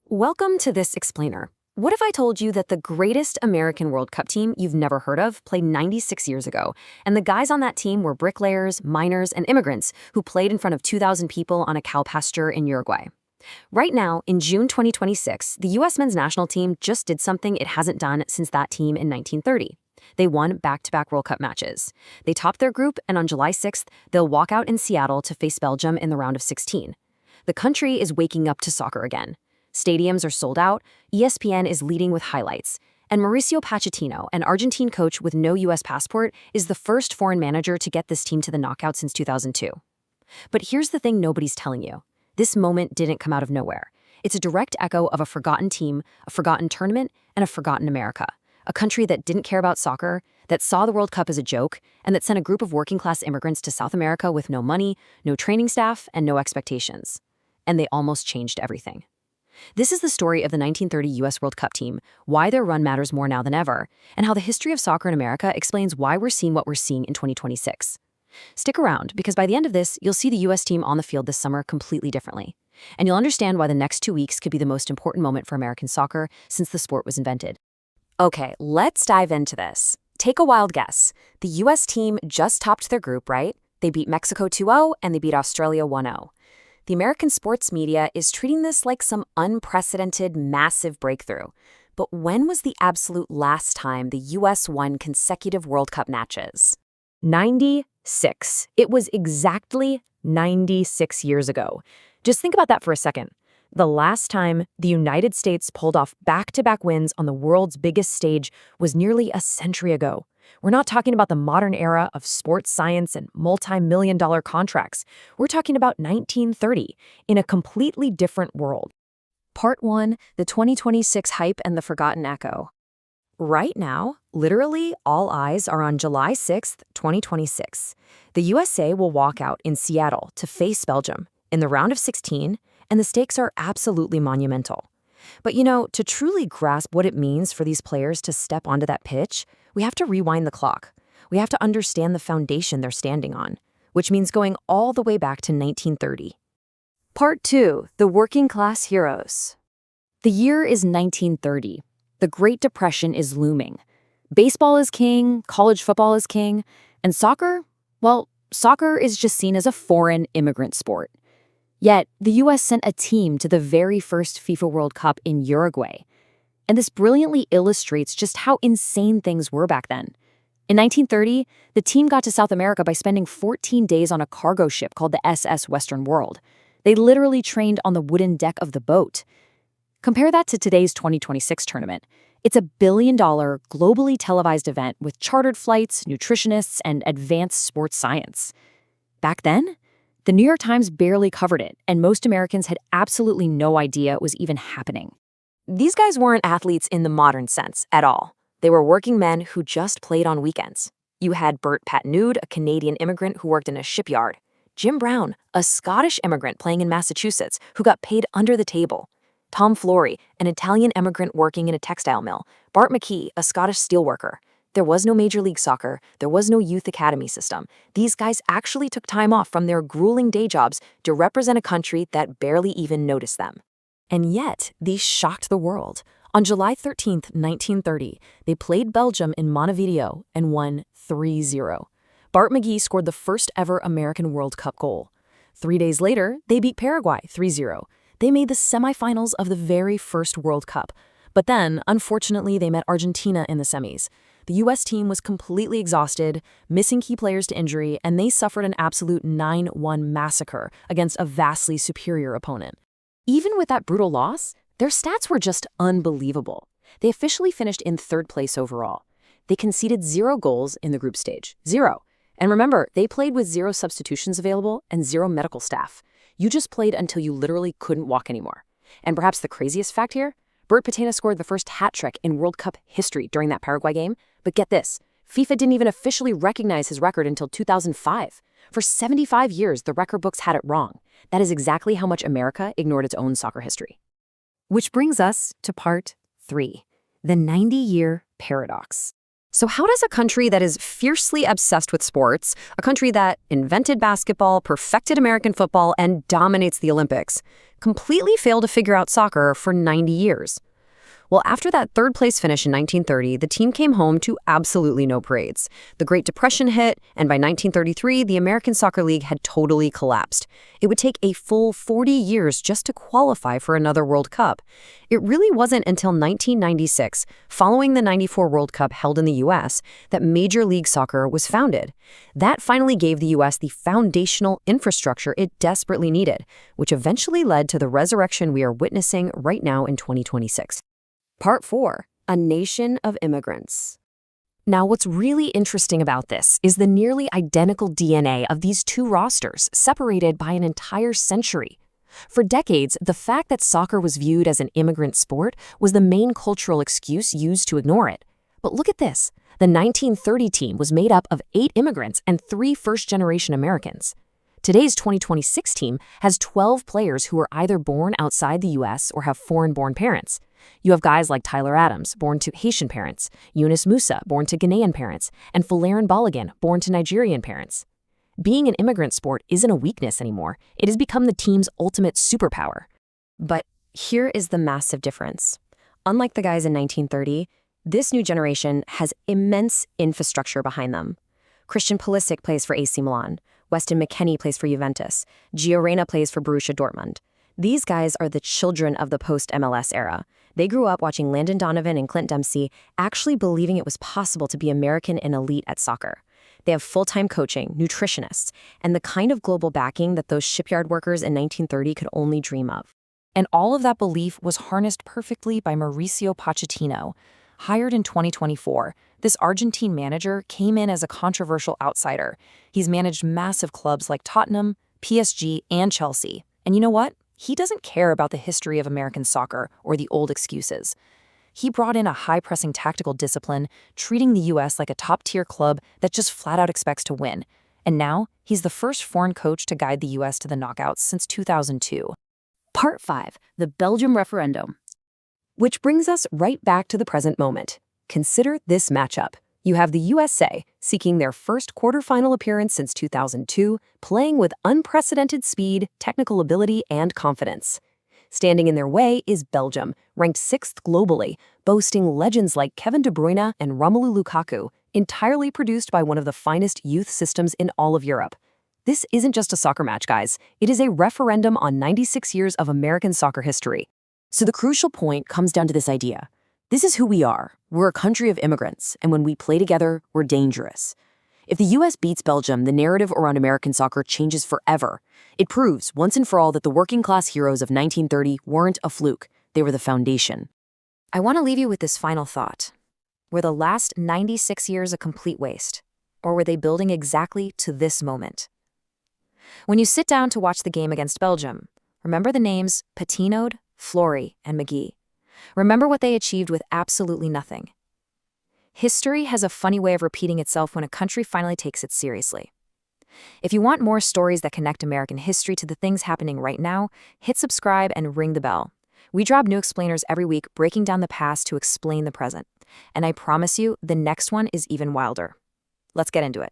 Welcome to this explainer. What if I told you that the greatest American World Cup team you've never heard of played 96 years ago, and the guys on that team were bricklayers, miners, and immigrants who played in front of 2,000 people on a cow pasture in Uruguay? Right now, in June 2026, the U.S. men's national team just did something it hasn't done since that team in 1930. They won back-to-back World Cup matches. They topped their group, and on July 6th, they'll walk out in Seattle to face Belgium in the round of 16. The country is waking up to soccer again. Stadiums are sold out, ESPN is leading with highlights, and Mauricio Pochettino, an Argentine coach with no U.S. passport, is the first foreign manager to get this team to the knockout since 2002. But here's the thing nobody's telling you. This moment didn't come out of nowhere. It's a direct echo of a forgotten team, a forgotten tournament, and a forgotten America. A country that didn't care about soccer, that saw the World Cup as a joke, and that sent a group of working-class immigrants to South America with no money, no training staff, and no expectations. And they almost changed everything. This is the story of the 1930 U.S. World Cup team, why their run matters more now than ever, and how the history of soccer in America explains why we're seeing what we're seeing in 2026. Stick around, because by the end of this, you'll see the U.S. team on the field this summer completely differently. And you'll understand why the next 2 weeks could be the most important moment for American soccer since the sport was invented. Okay, let's dive into this. Take a wild guess. The U.S. team just topped their group, right? They beat Mexico 2-0 and they beat Australia 1-0. The American sports media is treating this like some unprecedented, massive breakthrough. But when was the absolute last time the U.S. won consecutive World Cup matches? 96. It was exactly 96 years ago. Just think about that for a second. The last time the United States pulled off back-to-back wins on the world's biggest stage was nearly a century ago. We're not talking about the modern era of sports science and multi-million-dollar contracts. We're talking about 1930, in a completely different world. Part 1, the 2026 hype and the forgotten echo. Right now, literally all eyes are on July 6th, 2026. The USA will walk out in Seattle to face Belgium in the round of 16, and the stakes are absolutely monumental. But to truly grasp what it means for these players to step onto that pitch, we have to rewind the clock. We have to understand the foundation they're standing on, which means going all the way back to 1930. Part 2, the working class heroes. The year is 1930. The Great Depression is looming. Baseball is king, college football is king, and soccer? Well, soccer is just seen as a foreign immigrant sport. Yet, the U.S. sent a team to the very first FIFA World Cup in Uruguay. And this brilliantly illustrates just how insane things were back then. In 1930, the team got to South America by spending 14 days on a cargo ship called the SS Western World. They literally trained on the wooden deck of the boat. Compare that to today's 2026 tournament. It's a billion-dollar, globally televised event with chartered flights, nutritionists, and advanced sports science. Back then, the New York Times barely covered it, and most Americans had absolutely no idea it was even happening. These guys weren't athletes in the modern sense at all. They were working men who just played on weekends. You had Bert Patnud, a Canadian immigrant who worked in a shipyard. Jim Brown, a Scottish immigrant playing in Massachusetts who got paid under the table. Tom Flory, an Italian immigrant working in a textile mill. Bart McKee, a Scottish steelworker. There was no Major League Soccer. There was no youth academy system. These guys actually took time off from their grueling day jobs to represent a country that barely even noticed them. And yet, these shocked the world. On July 13th, 1930, they played Belgium in Montevideo and won 3-0. Bart McGee scored the first ever American World Cup goal. 3 days later, they beat Paraguay 3-0. They made the semifinals of the very first World Cup. But then, unfortunately, they met Argentina in the semis. The U.S. team was completely exhausted, missing key players to injury, and they suffered an absolute 9-1 massacre against a vastly superior opponent. Even with that brutal loss, their stats were just unbelievable. They officially finished in third place overall. They conceded 0 goals in the group stage. 0. And remember, they played with 0 substitutions available and 0 medical staff. You just played until you literally couldn't walk anymore. And perhaps the craziest fact here? Bert Patena scored the first hat trick in World Cup history during that Paraguay game. But get this, FIFA didn't even officially recognize his record until 2005. For 75 years, the record books had it wrong. That is exactly how much America ignored its own soccer history. Which brings us to part 3, the 90-year paradox. So how does a country that is fiercely obsessed with sports, a country that invented basketball, perfected American football, and dominates the Olympics, completely fail to figure out soccer for 90 years? Well, after that third-place finish in 1930, the team came home to absolutely no parades. The Great Depression hit, and by 1933, the American Soccer League had totally collapsed. It would take a full 40 years just to qualify for another World Cup. It really wasn't until 1996, following the '94 World Cup held in the U.S., that Major League Soccer was founded. That finally gave the U.S. the foundational infrastructure it desperately needed, which eventually led to the resurrection we are witnessing right now in 2026. Part 4. A Nation of Immigrants. Now, what's really interesting about this is the nearly identical DNA of these two rosters, separated by an entire century. For decades, the fact that soccer was viewed as an immigrant sport was the main cultural excuse used to ignore it. But look at this. The 1930 team was made up of 8 immigrants and 3 first-generation Americans. Today's 2026 team has 12 players who are either born outside the U.S. or have foreign-born parents. You have guys like Tyler Adams, born to Haitian parents, Yunus Musa, born to Ghanaian parents, and Folarin Balogun, born to Nigerian parents. Being an immigrant sport isn't a weakness anymore. It has become the team's ultimate superpower. But here is the massive difference. Unlike the guys in 1930, this new generation has immense infrastructure behind them. Christian Pulisic plays for AC Milan. Weston McKennie plays for Juventus. Gio Reyna plays for Borussia Dortmund. These guys are the children of the post-MLS era. They grew up watching Landon Donovan and Clint Dempsey, actually believing it was possible to be American and elite at soccer. They have full-time coaching, nutritionists, and the kind of global backing that those shipyard workers in 1930 could only dream of. And all of that belief was harnessed perfectly by Mauricio Pochettino. Hired in 2024, this Argentine manager came in as a controversial outsider. He's managed massive clubs like Tottenham, PSG, and Chelsea. And you know what? He doesn't care about the history of American soccer or the old excuses. He brought in a high-pressing tactical discipline, treating the U.S. like a top-tier club that just flat-out expects to win. And now, he's the first foreign coach to guide the U.S. to the knockouts since 2002. Part 5. The Belgium Referendum. Which brings us right back to the present moment. Consider this matchup. You have the USA, seeking their first quarterfinal appearance since 2002, playing with unprecedented speed, technical ability, and confidence. Standing in their way is Belgium, ranked 6th globally, boasting legends like Kevin De Bruyne and Romelu Lukaku, entirely produced by one of the finest youth systems in all of Europe. This isn't just a soccer match, guys. It is a referendum on 96 years of American soccer history. So the crucial point comes down to this idea. This is who we are. We're a country of immigrants, and when we play together, we're dangerous. If the U.S. beats Belgium, the narrative around American soccer changes forever. It proves, once and for all, that the working-class heroes of 1930 weren't a fluke. They were the foundation. I want to leave you with this final thought. Were the last 96 years a complete waste? Or were they building exactly to this moment? When you sit down to watch the game against Belgium, remember the names Patino, Flory, and McGee. Remember what they achieved with absolutely nothing. History has a funny way of repeating itself when a country finally takes it seriously. If you want more stories that connect American history to the things happening right now, hit subscribe and ring the bell. We drop new explainers every week, breaking down the past to explain the present. And I promise you, the next one is even wilder. Let's get into it.